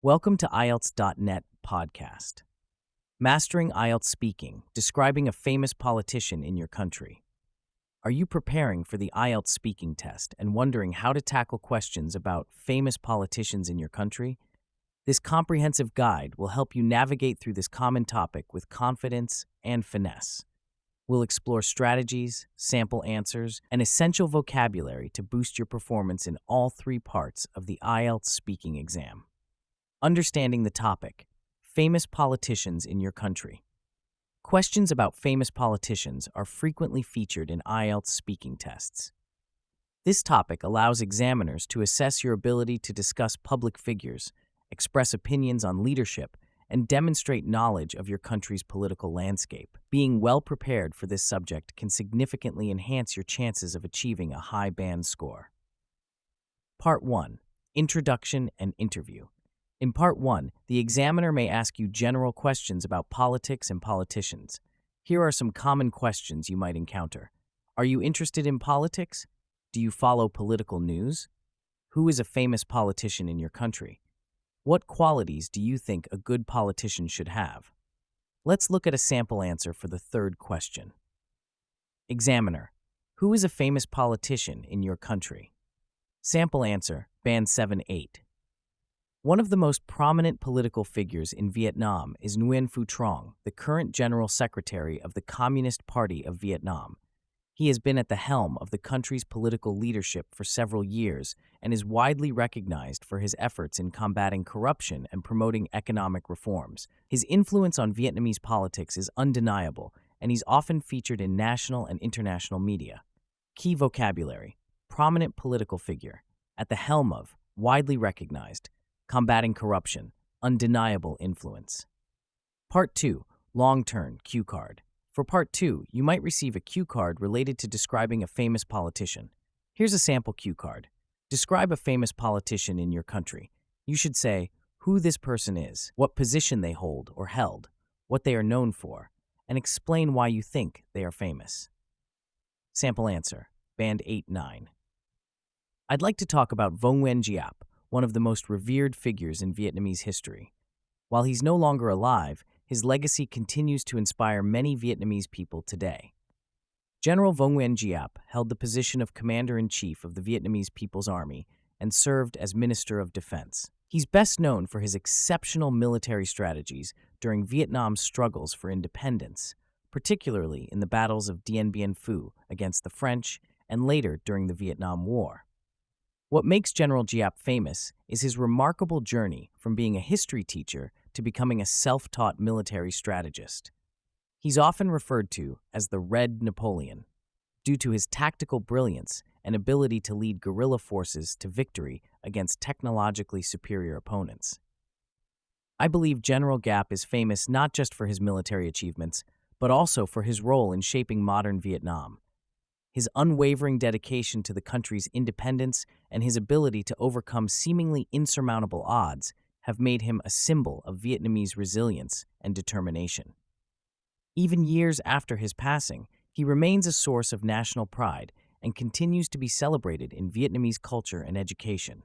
Welcome to IELTS.net podcast. Mastering IELTS Speaking, describing a famous politician in your country. Are you preparing for the IELTS speaking test and wondering how to tackle questions about famous politicians in your country? This comprehensive guide will help you navigate through this common topic with confidence and finesse. We'll explore strategies, sample answers, and essential vocabulary to boost your performance in all three parts of the IELTS speaking exam. Understanding the topic, famous politicians in your country. Questions about famous politicians are frequently featured in IELTS speaking tests. This topic allows examiners to assess your ability to discuss public figures, express opinions on leadership, and demonstrate knowledge of your country's political landscape. Being well prepared for this subject can significantly enhance your chances of achieving a high band score. Part 1. Introduction and Interview. In Part 1, the examiner may ask you general questions about politics and politicians. Here are some common questions you might encounter. Are you interested in politics? Do you follow political news? Who is a famous politician in your country? What qualities do you think a good politician should have? Let's look at a sample answer for the third question. Examiner, who is a famous politician in your country? Sample answer, Band 7-8. One of the most prominent political figures in Vietnam is Nguyen Phu Trong, the current General Secretary of the Communist Party of Vietnam. He has been at the helm of the country's political leadership for several years and is widely recognized for his efforts in combating corruption and promoting economic reforms. His influence on Vietnamese politics is undeniable, and he's often featured in national and international media. Key vocabulary: prominent political figure, at the helm of, widely recognized, combating corruption, undeniable influence. Part 2. Long-term cue card. For Part 2, you might receive a cue card related to describing a famous politician. Here's a sample cue card. Describe a famous politician in your country. You should say who this person is, what position they hold or held, what they are known for, and explain why you think they are famous. Sample answer, Band 8-9. I'd like to talk about Vo Nguyen Giap, one of the most revered figures in Vietnamese history. While he's no longer alive, his legacy continues to inspire many Vietnamese people today. General Vo Nguyen Giap held the position of Commander-in-Chief of the Vietnamese People's Army and served as Minister of Defense. He's best known for his exceptional military strategies during Vietnam's struggles for independence, particularly in the battles of Dien Bien Phu against the French and later during the Vietnam War. What makes General Giap famous is his remarkable journey from being a history teacher to becoming a self-taught military strategist. He's often referred to as the Red Napoleon, due to his tactical brilliance and ability to lead guerrilla forces to victory against technologically superior opponents. I believe General Giap is famous not just for his military achievements, but also for his role in shaping modern Vietnam. His unwavering dedication to the country's independence and his ability to overcome seemingly insurmountable odds have made him a symbol of Vietnamese resilience and determination. Even years after his passing, he remains a source of national pride and continues to be celebrated in Vietnamese culture and education.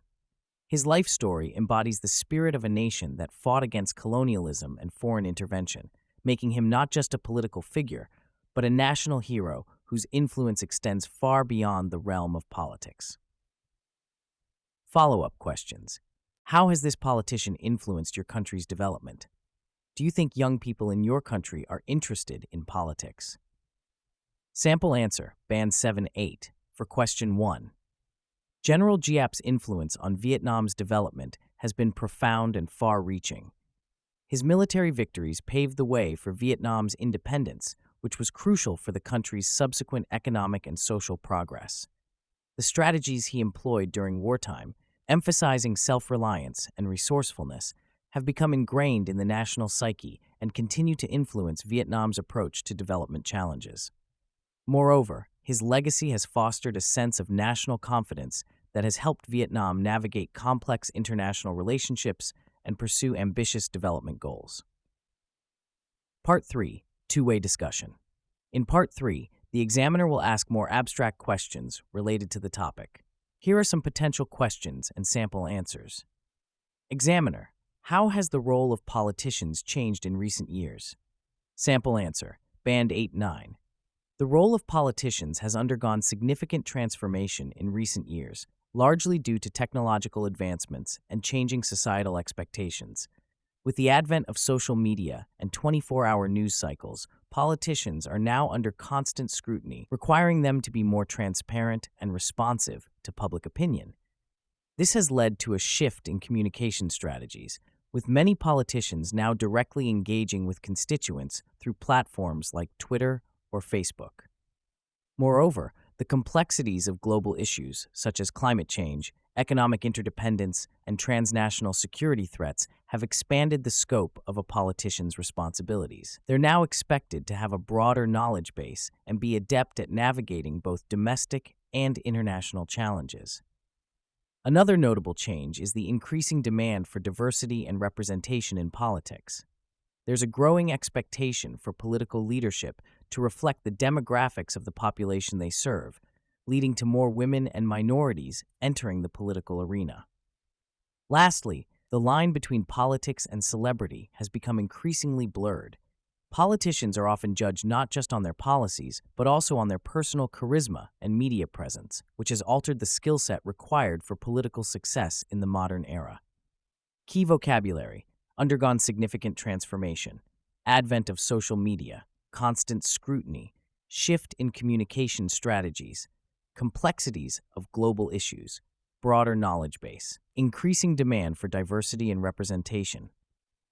His life story embodies the spirit of a nation that fought against colonialism and foreign intervention, making him not just a political figure, but a national hero whose influence extends far beyond the realm of politics. Follow-up questions. How has this politician influenced your country's development? Do you think young people in your country are interested in politics? Sample answer, Band 7-8, for Question 1. General Giap's influence on Vietnam's development has been profound and far-reaching. His military victories paved the way for Vietnam's independence, which was crucial for the country's subsequent economic and social progress. The strategies he employed during wartime, emphasizing self-reliance and resourcefulness, have become ingrained in the national psyche and continue to influence Vietnam's approach to development challenges. Moreover, his legacy has fostered a sense of national confidence that has helped Vietnam navigate complex international relationships and pursue ambitious development goals. Part 3. Two-way discussion. In Part 3, the examiner will ask more abstract questions related to the topic. Here are some potential questions and sample answers. Examiner, How has the role of politicians changed in recent years? Sample answer, Band 8-9. The role of politicians has undergone significant transformation in recent years, largely due to technological advancements and changing societal expectations. With the advent of social media and 24-hour news cycles, politicians are now under constant scrutiny, requiring them to be more transparent and responsive to public opinion. This has led to a shift in communication strategies, with many politicians now directly engaging with constituents through platforms like Twitter or Facebook. Moreover, the complexities of global issues such as climate change, economic interdependence, and transnational security threats have expanded the scope of a politician's responsibilities. They're now expected to have a broader knowledge base and be adept at navigating both domestic and international challenges. Another notable change is the increasing demand for diversity and representation in politics. There's a growing expectation for political leadership to reflect the demographics of the population they serve, leading to more women and minorities entering the political arena. Lastly, the line between politics and celebrity has become increasingly blurred. Politicians are often judged not just on their policies, but also on their personal charisma and media presence, which has altered the skill set required for political success in the modern era. Key vocabulary: undergone significant transformation, advent of social media, constant scrutiny, shift in communication strategies, complexities of global issues, broader knowledge base, increasing demand for diversity and representation,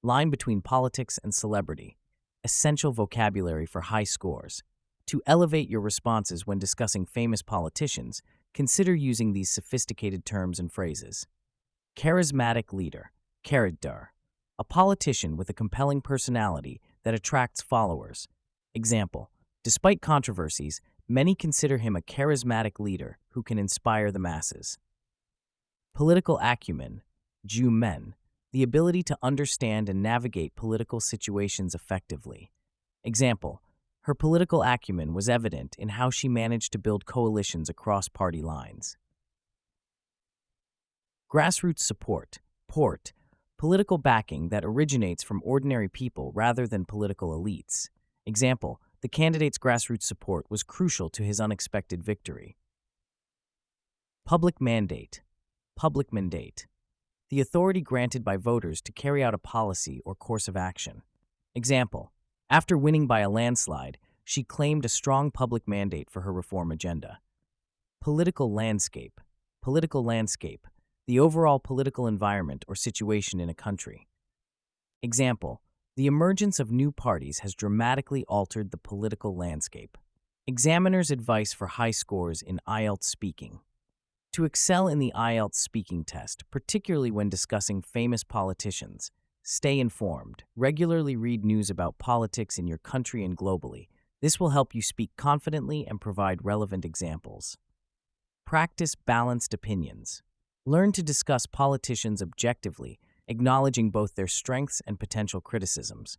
line between politics and celebrity, essential vocabulary for high scores. To elevate your responses when discussing famous politicians, consider using these sophisticated terms and phrases. Charismatic leader, charisma, a politician with a compelling personality that attracts followers. Example, despite controversies, many consider him a charismatic leader who can inspire the masses. Political acumen, men, the ability to understand and navigate political situations effectively. Example, her political acumen was evident in how she managed to build coalitions across party lines. Grassroots support, political backing that originates from ordinary people rather than political elites. Example, the candidate's grassroots support was crucial to his unexpected victory. Public mandate, the authority granted by voters to carry out a policy or course of action. Example, after winning by a landslide, she claimed a strong public mandate for her reform agenda. Political landscape, the overall political environment or situation in a country. Example, the emergence of new parties has dramatically altered the political landscape. Examiner's advice for high scores in IELTS speaking. To excel in the IELTS speaking test, particularly when discussing famous politicians, stay informed. Regularly read news about politics in your country and globally. This will help you speak confidently and provide relevant examples. Practice balanced opinions. Learn to discuss politicians objectively, acknowledging both their strengths and potential criticisms.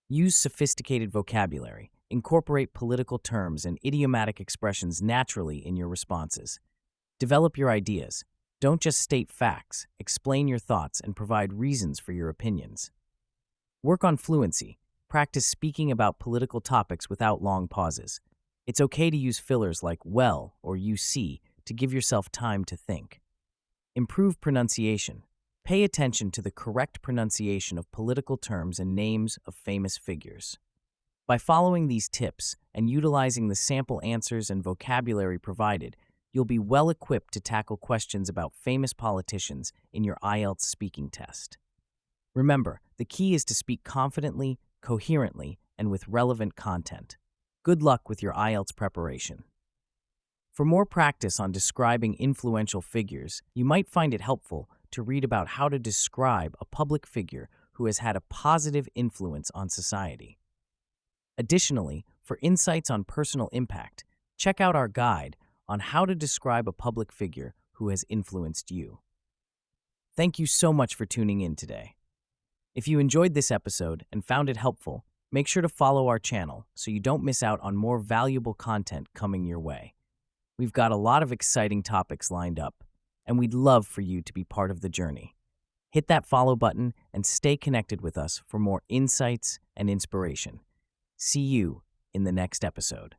Use sophisticated vocabulary. Incorporate political terms and idiomatic expressions naturally in your responses. Develop your ideas. Don't just state facts, explain your thoughts and provide reasons for your opinions. Work on fluency. Practice speaking about political topics without long pauses. It's okay to use fillers like well or you see to give yourself time to think. Improve pronunciation. Pay attention to the correct pronunciation of political terms and names of famous figures. By following these tips and utilizing the sample answers and vocabulary provided, you'll be well equipped to tackle questions about famous politicians in your IELTS speaking test. Remember, the key is to speak confidently, coherently, and with relevant content. Good luck with your IELTS preparation. For more practice on describing influential figures, you might find it helpful to read about how to describe a public figure who has had a positive influence on society. Additionally, for insights on personal impact, check out our guide on how to describe a public figure who has influenced you. Thank you so much for tuning in today. If you enjoyed this episode and found it helpful, make sure to follow our channel so you don't miss out on more valuable content coming your way. We've got a lot of exciting topics lined up, and we'd love for you to be part of the journey. Hit that follow button and stay connected with us for more insights and inspiration. See you in the next episode.